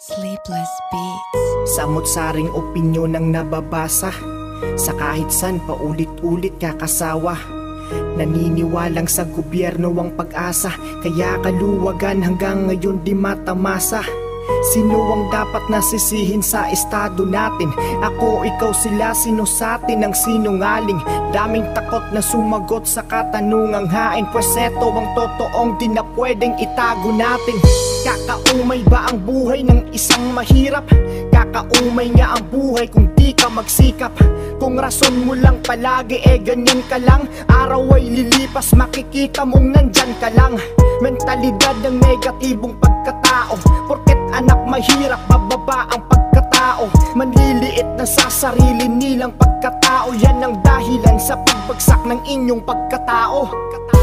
Sleepless Beats. Samot-saring opinyon ang nababasa, sa kahit san paulit-ulit kakasawa. Naniniwalang sa gobyerno ang pag-asa, kaya kaluwagan hanggang ngayon di matamasa. Sino ang dapat nasisihin sa estado natin? Ako, ikaw, sila, sino sa atin ang sinungaling? Daming takot na sumagot sa katanungang hain, pues eto ang totoong di na pwedeng itago natin. Kakaumay ba ang buhay ng isang mahirap? Kakaumay nga ang buhay kung di ka magsikap. Kung rason mo lang palagi ganyan ka lang, araw ay lilipas makikita mong nandyan ka lang. Mentalidad ng negatibong pagkatao, porket anak mahirap bababa ang pagkatao. Manliliit na sa sarili nilang pagkatao, yan ang dahilan sa pagbagsak ng inyong pagkatao.